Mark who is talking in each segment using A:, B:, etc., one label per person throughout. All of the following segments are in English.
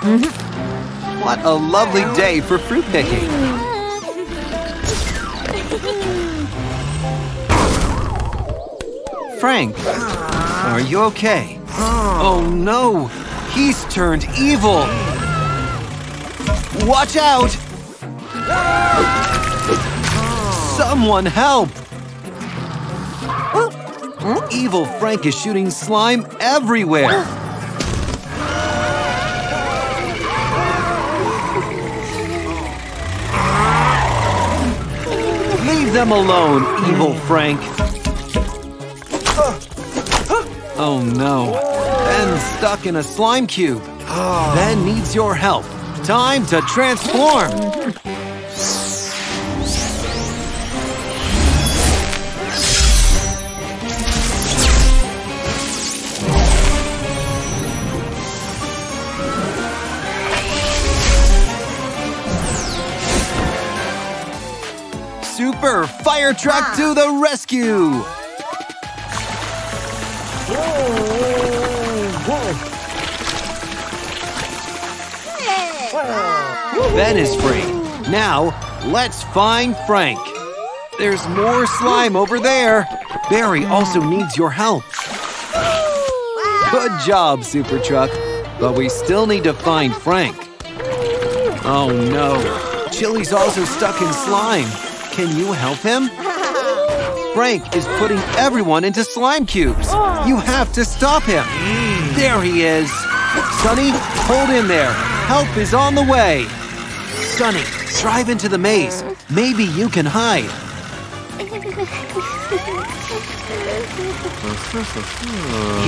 A: What a lovely day for fruit picking. Frank, are you okay? Oh no, he's turned evil. Watch out! Someone help! Evil Frank is shooting slime everywhere. Leave them alone, evil Frank. Oh no, Ben's stuck in a slime cube. Ben needs your help. Time to transform. Super Fire Truck to the rescue! Ben is free. Now, let's find Frank. There's more slime over there. Barry also needs your help. Good job, SuperTruck. But we still need to find Frank. Oh no, Chili's also stuck in slime. Can you help him? Frank is putting everyone into slime cubes. You have to stop him. There he is. Sunny, hold in there. Help is on the way. Sunny, drive into the maze. Maybe you can hide.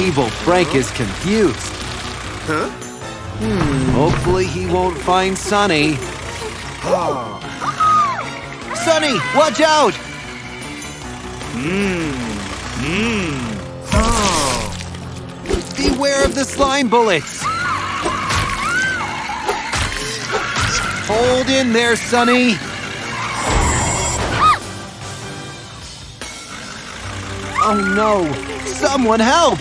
A: Evil Frank is confused. Hopefully he won't find Sunny. Sunny, watch out! Beware of the slime bullets! Hold in there, Sunny! Oh no! Someone help!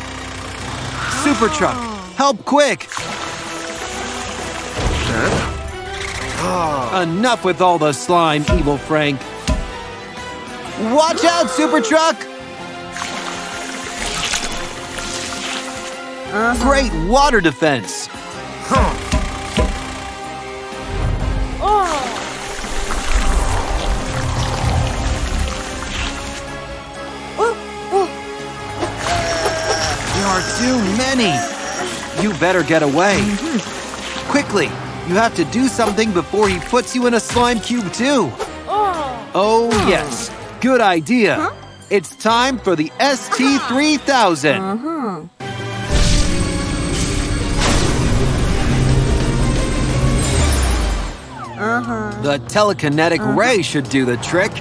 A: SuperTruck, help quick! Enough with all the slime, evil Frank. Watch out, SuperTruck! Great water defense. There are too many. You better get away. Quickly, you have to do something before he puts you in a slime cube too. Oh yes, good idea. It's time for the ST3000. The telekinetic ray should do the trick.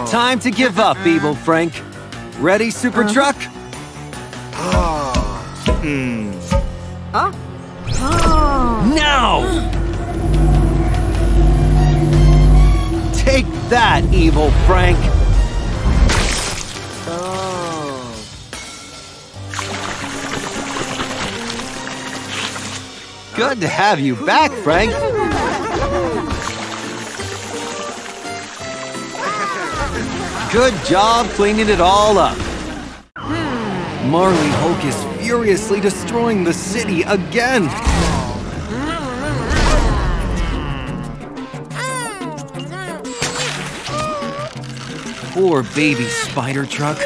A: Time to give up, evil Frank. Ready, SuperTruck? Now! Take that, evil Frank! Good to have you back, Frank! Good job cleaning it all up. Marley Hulk is furiously destroying the city again. Poor baby SuperTruck.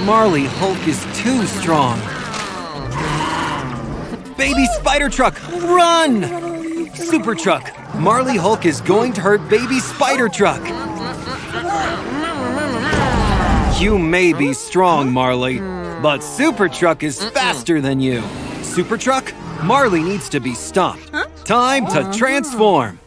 A: Marley Hulk is too strong. Baby SuperTruck, run! SuperTruck, Marley Hulk is going to hurt baby SuperTruck. You may be strong, Marley, but SuperTruck is faster than you. SuperTruck, Marley needs to be stopped. Time to transform.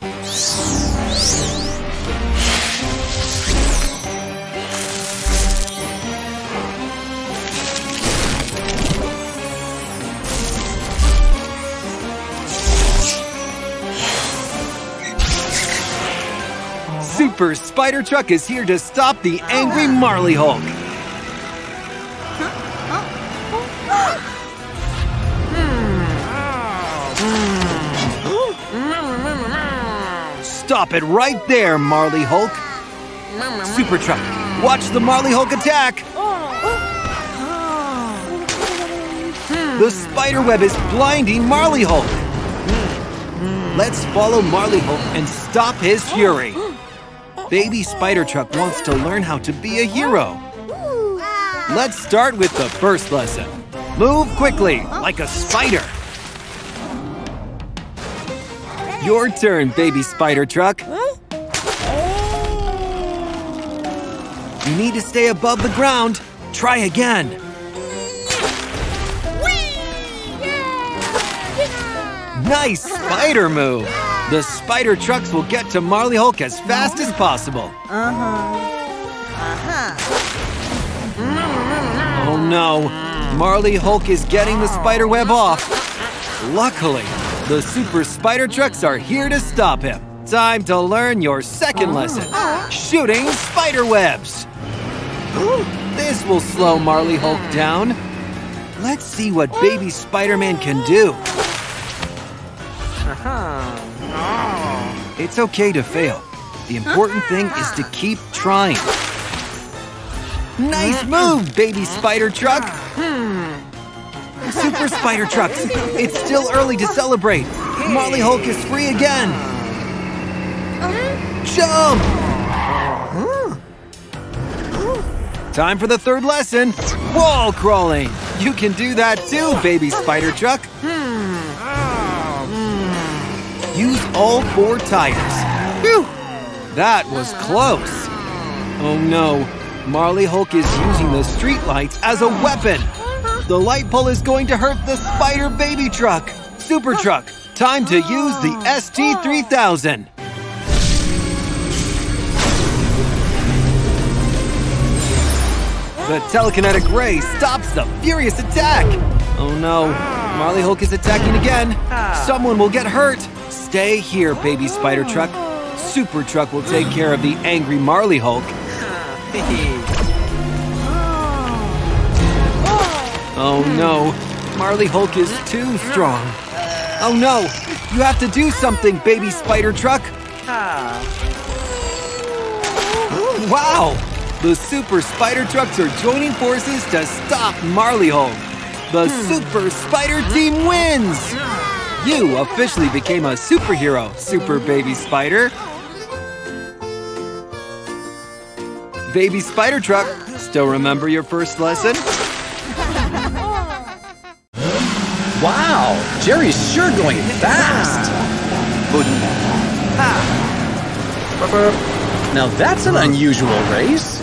A: Super SuperTruck is here to stop the angry Marley Hulk. Stop it right there, Marley Hulk. SuperTruck, watch the Marley Hulk attack. The spider web is blinding Marley Hulk. Let's follow Marley Hulk and stop his fury. Baby SuperTruck wants to learn how to be a hero. Let's start with the first lesson. Move quickly, like a spider. Your turn, baby SuperTruck. You need to stay above the ground. Try again. Nice spider move. The spider trucks will get to Marley Hulk as fast as possible. Oh no, Marley Hulk is getting the spider web off. Luckily, the super spider trucks are here to stop him. Time to learn your second lesson, shooting spider webs. This will slow Marley Hulk down. Let's see what baby Spider-Man can do. It's okay to fail. The important thing is to keep trying. Nice move, baby SuperTruck. Super Spider Trucks, it's still early to celebrate. Marley Hulk is free again. Jump! Time for the third lesson, wall crawling. You can do that too, baby SuperTruck. Use all 4 tires. Phew! That was close. Oh no, Marley Hulk is using the streetlights as a weapon. The light pole is going to hurt the spider baby truck. SuperTruck, time to use the ST3000. The telekinetic ray stops the furious attack. Oh no, Marley Hulk is attacking again. Someone will get hurt. Stay here, baby SuperTruck. SuperTruck will take care of the angry Marley Hulk. Oh no, Marley Hulk is too strong. Oh no, you have to do something, baby SuperTruck. Wow, the Super Spider Trucks are joining forces to stop Marley Hulk. The Super Spider Team wins! You officially became a superhero, Super Baby Spider. Baby SuperTruck, still remember your first lesson?
B: Wow, Jerry's sure going fast. Now that's an unusual race.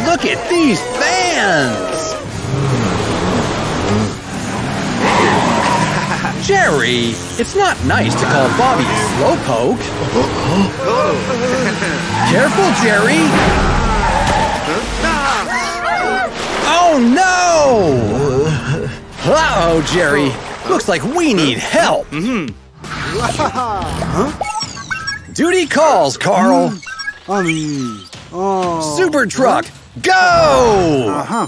B: Look at these fans! Jerry, it's not nice to call Bobby a slowpoke. Careful, Jerry! Oh no! Uh-oh, Jerry. Looks like we need help. Duty calls, Carl. SuperTruck, go!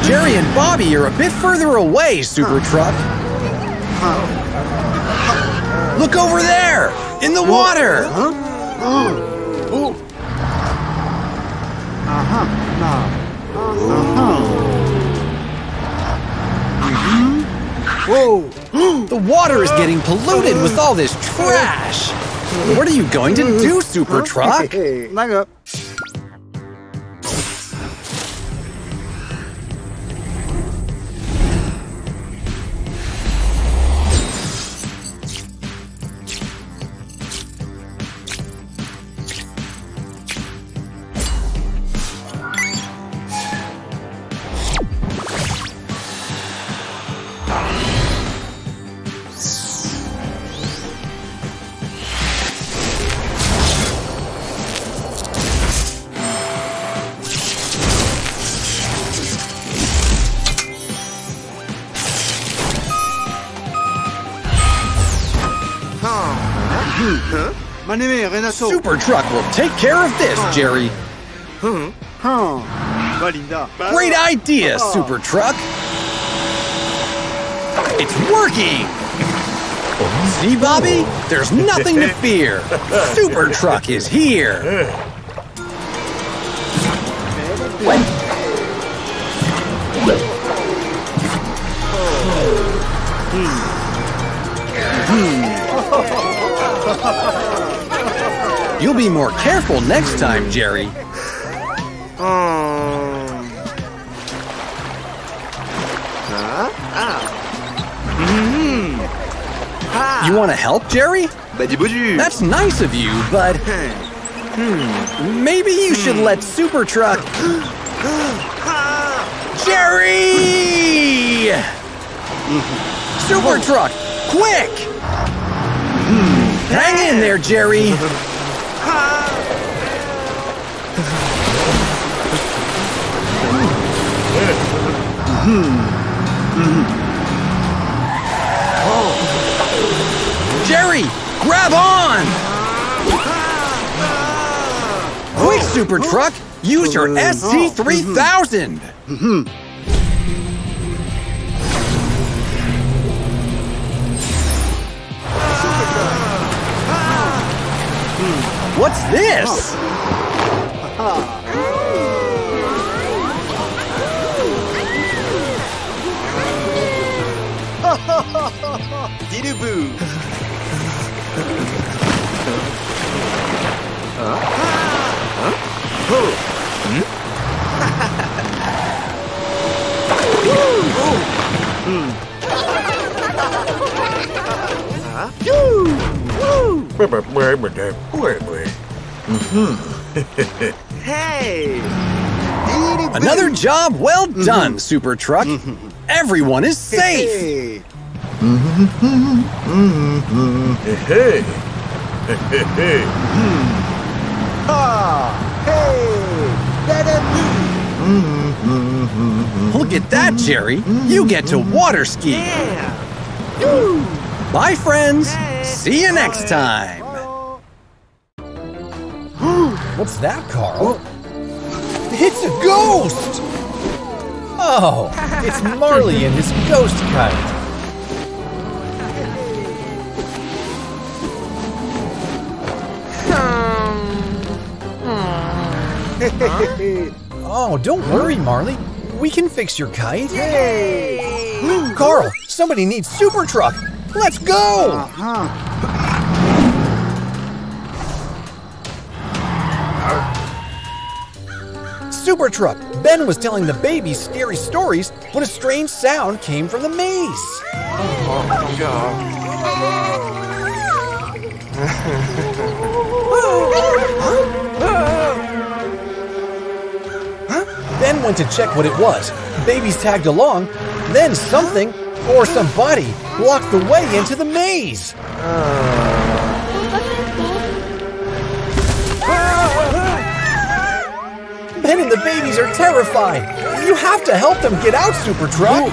B: Jerry and Bobby are a bit further away, SuperTruck. Look over there! In the water! Whoa! The water is getting polluted with all this trash! What are you going to do, SuperTruck? SuperTruck will take care of this, Jerry. Great idea, SuperTruck. It's working. See, Bobby? There's nothing to fear. SuperTruck is here. You'll be more careful next time, Jerry. You want to help, Jerry? That's nice of you, but maybe you should let SuperTruck. Jerry! SuperTruck, quick! Hang in there, Jerry. Jerry, grab on! Quick, SuperTruck, use your ST3000. What's this?
C: Hey!
B: Another job well done, SuperTruck. Everyone is safe. Look at that, Jerry. You get to water ski. Bye, friends. See you next time. What's that, Carl? It's a ghost! Oh, it's Marley and his ghost kite. Oh, don't worry, Marley. We can fix your kite. Yay! Carl, somebody needs SuperTruck. Let's go! SuperTruck, Ben was telling the babies scary stories when a strange sound came from the maze. Ben went to check what it was. Babies tagged along. Then something, or somebody, blocked the way into the maze. Ben and the babies are terrified. You have to help them get out, SuperTruck.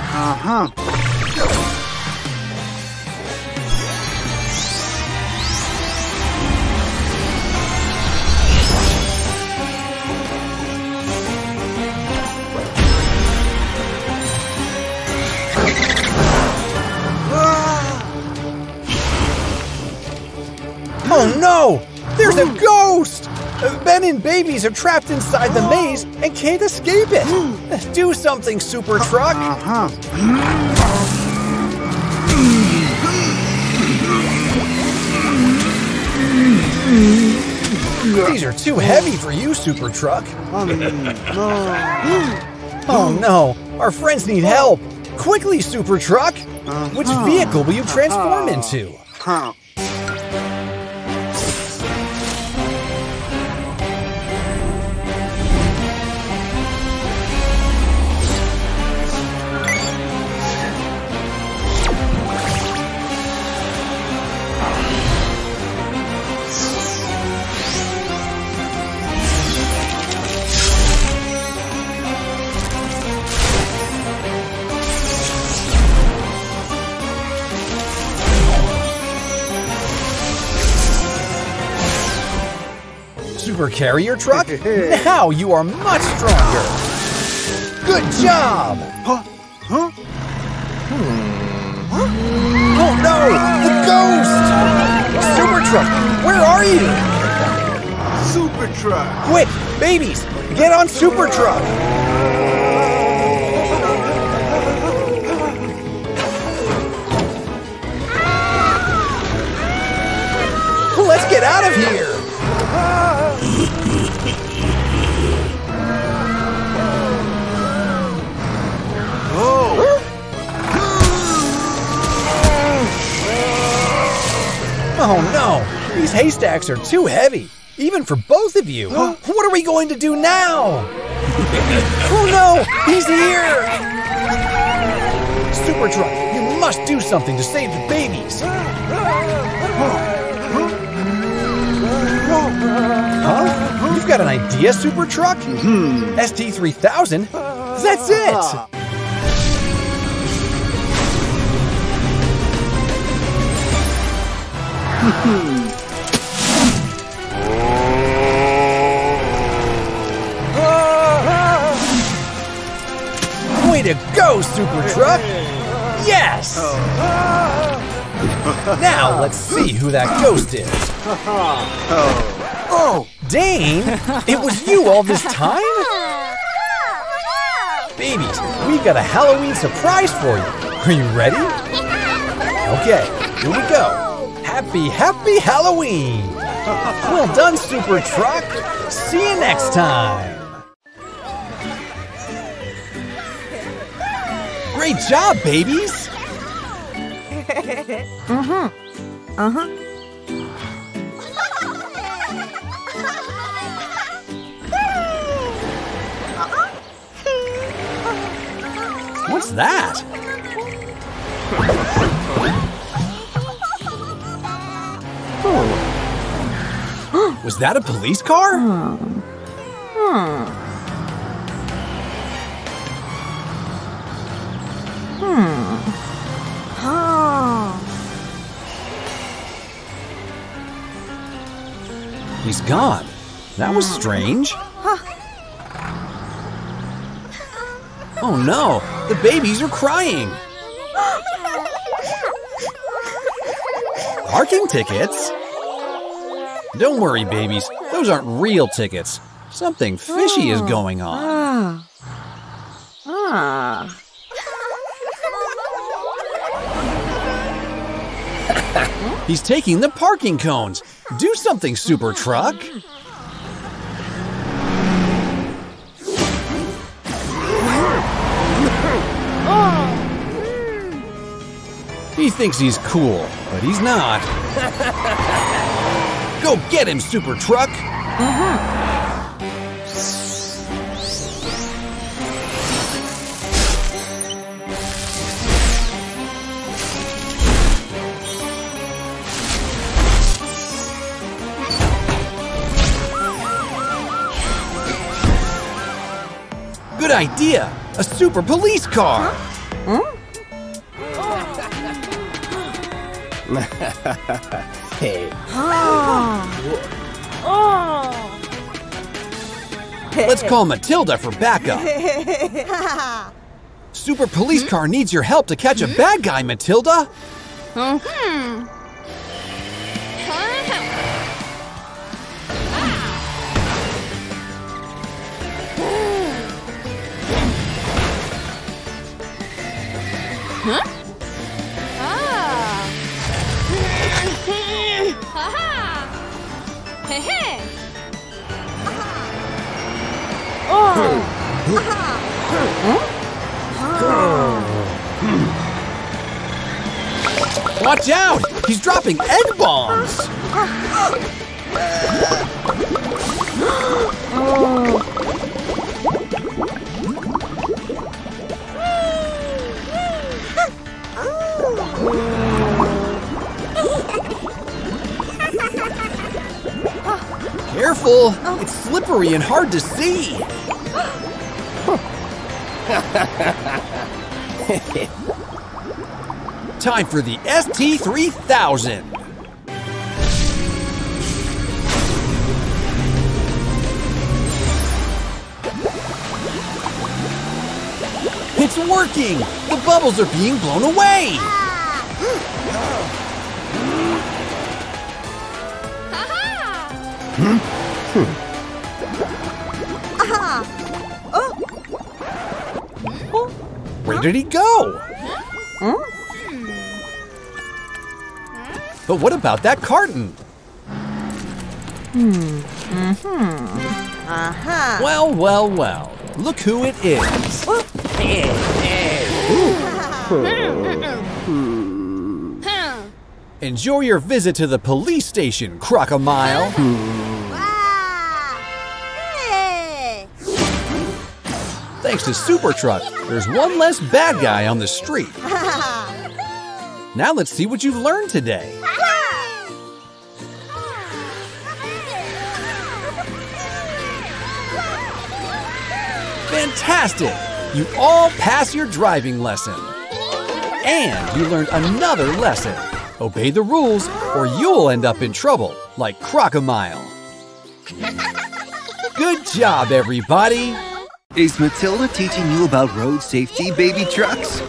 B: Oh no! There's a ghost! Ben and babies are trapped inside the maze and can't escape it. Do something, SuperTruck. These are too heavy for you, SuperTruck. Oh no! Our friends need help! Quickly, SuperTruck! Which vehicle will you transform into? Super Carrier Truck. Now you are much stronger. Good job.
C: Huh?
B: Oh no, the ghost! SuperTruck, where are you?
C: SuperTruck!
B: Quick, babies, get on SuperTruck! Let's get out of here! Oh no! These haystacks are too heavy, even for both of you. What are we going to do now? Oh no! He's here! SuperTruck, you must do something to save the babies. Huh? You've got an idea, SuperTruck? ST3000? That's it! Way to go, SuperTruck! Yes! Now let's see who that ghost is. Oh, Dane! It was you all this time? Babies, we've got a Halloween surprise for you. Are you ready? Okay, here we go. Happy Halloween! Well done, SuperTruck! See you next time! Great job, babies! What's that? Was that a police car? He's gone. That was strange. Oh no, the babies are crying. Parking tickets? Don't worry, babies. Those aren't real tickets. Something fishy is going on. He's taking the parking cones. Do something, SuperTruck. He thinks he's cool, but he's not. Go get him, SuperTruck! Good idea! A super police car! Hey. Let's call Matilda for backup. Super police car needs your help to catch a bad guy, Matilda. Watch out! He's dropping egg bombs! Careful! It's slippery and hard to see! Time for the ST3000! working! The bubbles are being blown away! Where did he go? But what about that carton? Well, well, well. Look who it is. Enjoy your visit to the police station, Crocomile. Thanks to SuperTruck, there's one less bad guy on the street. Now let's see what you've learned today. Fantastic! You all passed your driving lesson. And you learned another lesson. Obey the rules or you'll end up in trouble, like Crocomile. Good job, everybody!
A: Is Matilda teaching you about road safety, baby trucks?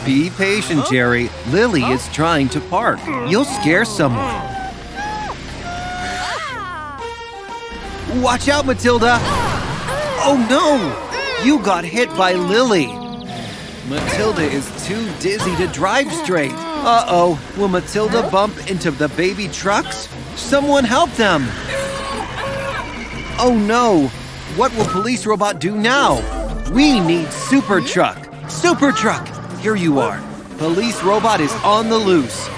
A: Be patient, Jerry. Lily is trying to park. You'll scare someone. Watch out, Matilda! Oh no! You got hit by Lily. Matilda is too dizzy to drive straight. Uh-oh, will Matilda bump into the baby trucks? Someone help them! Oh no! What will Police Robot do now? We need SuperTruck! SuperTruck! Here you are. Police Robot is on the loose.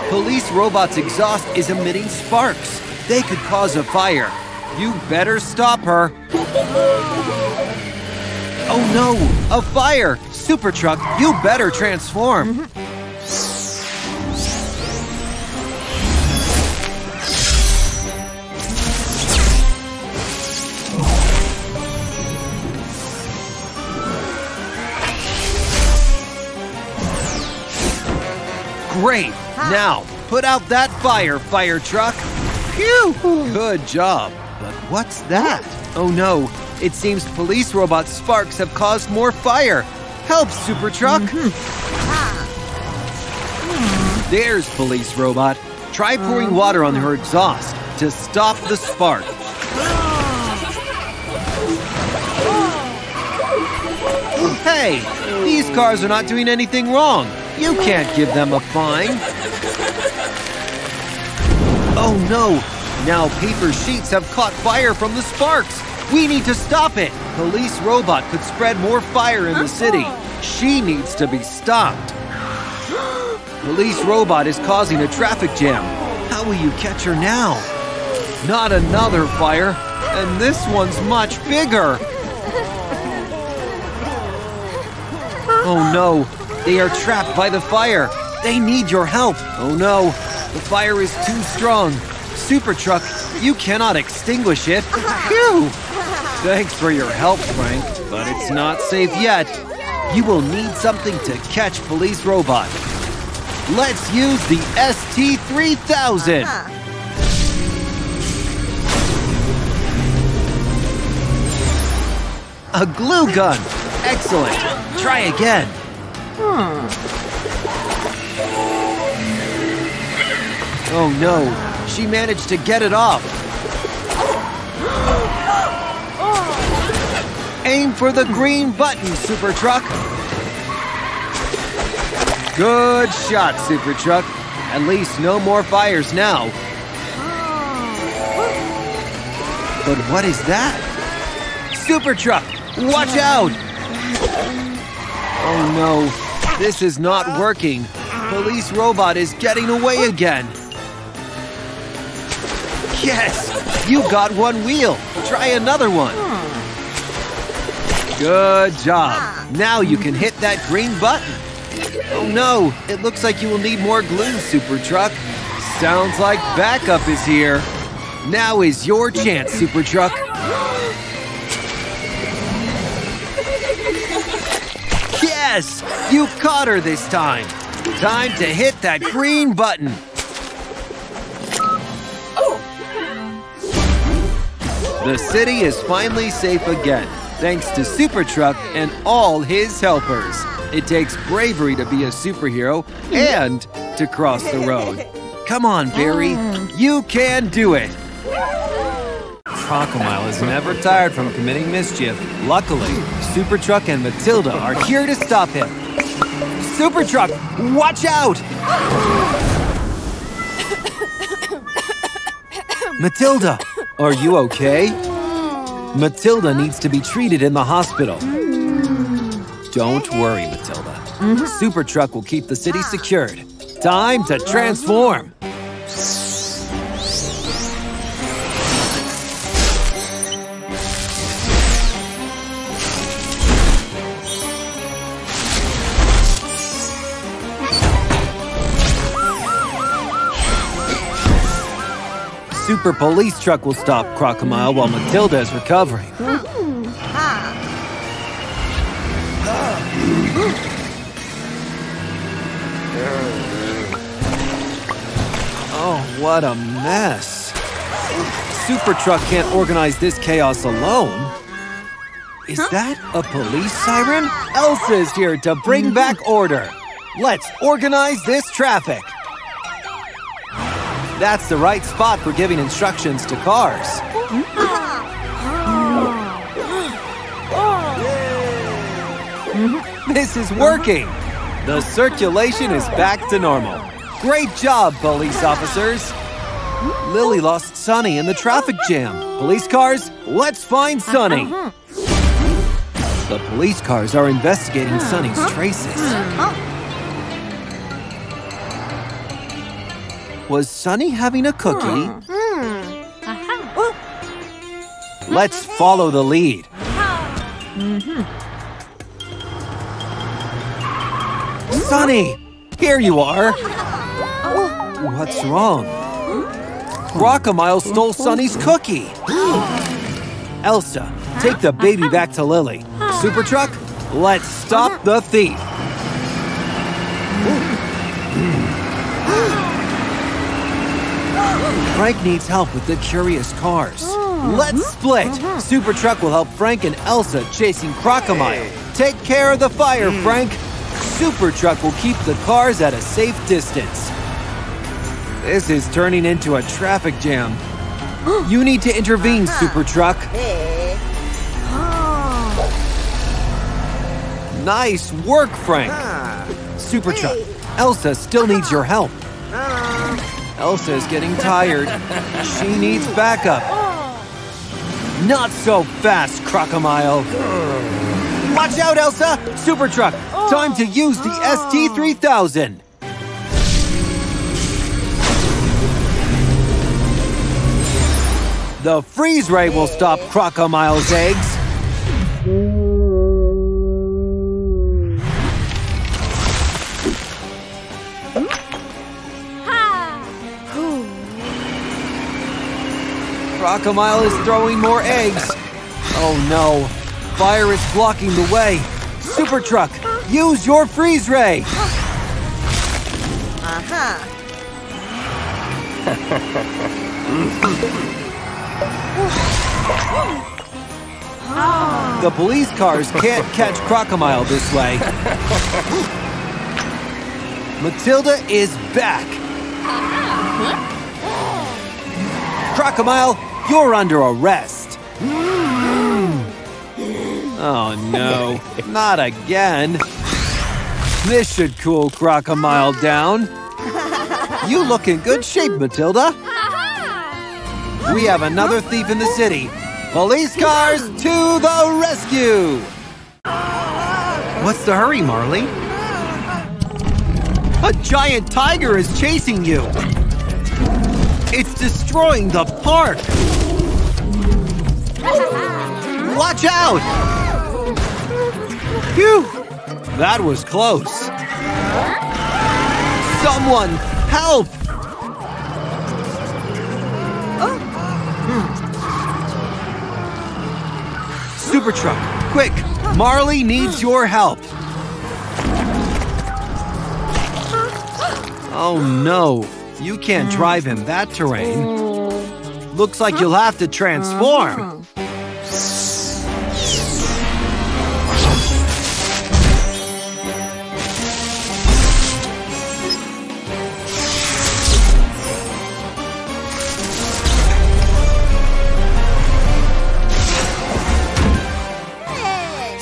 A: Police Robot's exhaust is emitting sparks. They could cause a fire. You better stop her. Oh no! A fire! SuperTruck, you better transform. Great! Now, put out that fire, fire truck! Phew! Good job. But what's that? Oh no, it seems Police Robot sparks have caused more fire. Help, SuperTruck! There's Police Robot. Try pouring water on her exhaust to stop the spark. Hey, these cars are not doing anything wrong. You can't give them a fine. Oh no! Now paper sheets have caught fire from the sparks. We need to stop it. Police Robot could spread more fire in the city. She needs to be stopped. Police Robot is causing a traffic jam. How will you catch her now? Not another fire, and this one's much bigger. Oh no! They are trapped by the fire. They need your help. Oh no, the fire is too strong. SuperTruck, you cannot extinguish it. Phew! Thanks for your help, Frank, but it's not safe yet. You will need something to catch Police Robot. Let's use the ST-3000. A glue gun. Excellent. Try again. Oh no, she managed to get it off. Aim for the green button, SuperTruck. Good shot, SuperTruck. At least no more fires now. But what is that? SuperTruck, watch out! Oh no, this is not working. Police Robot is getting away again. Yes, you got one wheel. Try another one. Good job. Now you can hit that green button. Oh no, it looks like you will need more glue, SuperTruck. Sounds like backup is here. Now is your chance, SuperTruck. Yes, you caught her this time. Time to hit that green button. The city is finally safe again, thanks to SuperTruck and all his helpers. It takes bravery to be a superhero and to cross the road. Come on, Barry. You can do it. Crocomile is never tired from committing mischief. Luckily, SuperTruck and Matilda are here to stop him. SuperTruck, watch out! Matilda, are you okay? Matilda needs to be treated in the hospital. Don't worry, Matilda. SuperTruck will keep the city secured. Time to transform. Super Police Truck will stop Crocomile while Matilda is recovering. Oh, what a mess. SuperTruck can't organize this chaos alone. Is that a police siren? Elsa is here to bring back order. Let's organize this traffic. That's the right spot for giving instructions to cars. This is working. The circulation is back to normal. Great job, police officers. Lily lost Sunny in the traffic jam. Police cars, let's find Sunny. The police cars are investigating Sunny's traces. Was Sunny having a cookie? Let's follow the lead. Sunny, here you are. What's wrong? Crocomile stole Sunny's cookie. Elsa, take the baby back to Lily. SuperTruck, let's stop the thief. Frank needs help with the curious cars. Let's split. SuperTruck will help Frank and Elsa chasing Crocomile. Take care of the fire, Frank. SuperTruck will keep the cars at a safe distance. This is turning into a traffic jam. You need to intervene, SuperTruck. Nice work, Frank. SuperTruck, Elsa still needs your help. Elsa is getting tired. She needs backup. Not so fast, Crocomile. Watch out, Elsa! SuperTruck, time to use the ST-3000. The freeze ray will stop Crocomile's eggs. Crocomile is throwing more eggs. Oh no, fire is blocking the way. SuperTruck, use your freeze ray. The police cars can't catch Crocomile this way. Matilda is back. Crocomile, you're under arrest. Oh no, not again. This should cool Crocomile down. You look in good shape, Matilda. We have another thief in the city. Police cars to the rescue! What's the hurry, Marley? A giant tiger is chasing you. It's destroying the park. Watch out! Phew! That was close. Someone help! SuperTruck, quick! Marley needs your help. Oh no, you can't drive in that terrain. Looks like you'll have to transform.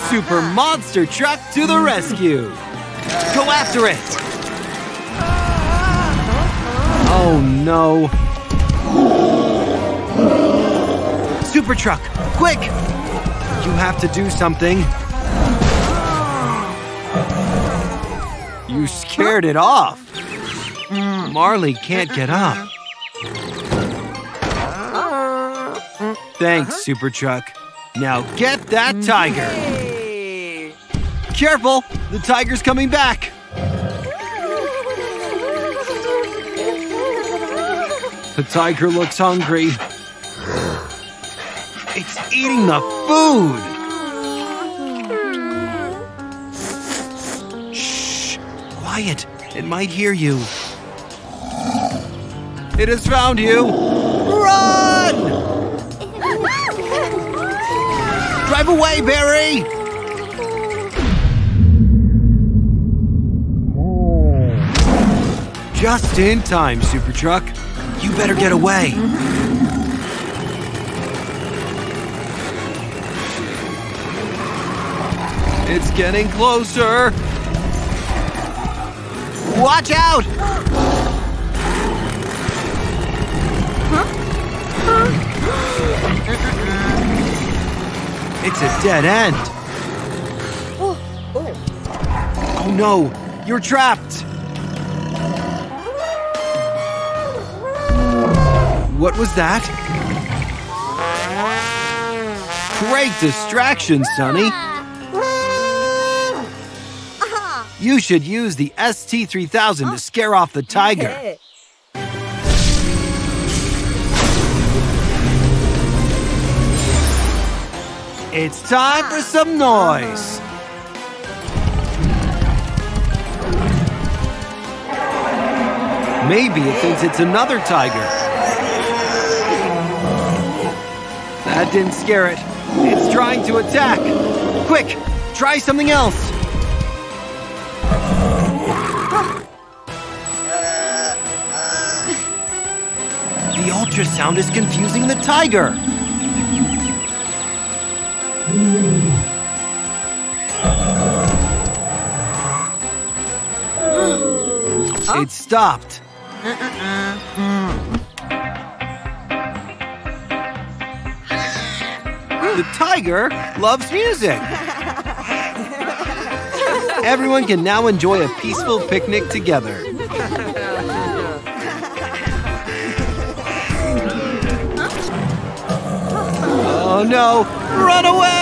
A: Super Monster Truck to the rescue! Go after it! Oh no! Super Truck, quick! You have to do something. You scared it off. Marley can't get up. Thanks, Super Truck. Now get that tiger! Careful! The tiger's coming back! The tiger looks hungry. It's eating the food! Shh! Quiet! It might hear you. It has found you! Run! Drive away, Barry! Just in time, Super Truck. You better get away. It's getting closer. Watch out! It's a dead end. Oh no, you're trapped. What was that? Great distraction, Sonny. You should use the ST-3000 to scare off the tiger. It's time for some noise. Maybe it thinks it's another tiger. That didn't scare it. It's trying to attack. Quick, try something else. The ultrasound is confusing the tiger. It stopped. The tiger loves music. Everyone can now enjoy a peaceful picnic together. Oh no! Run away!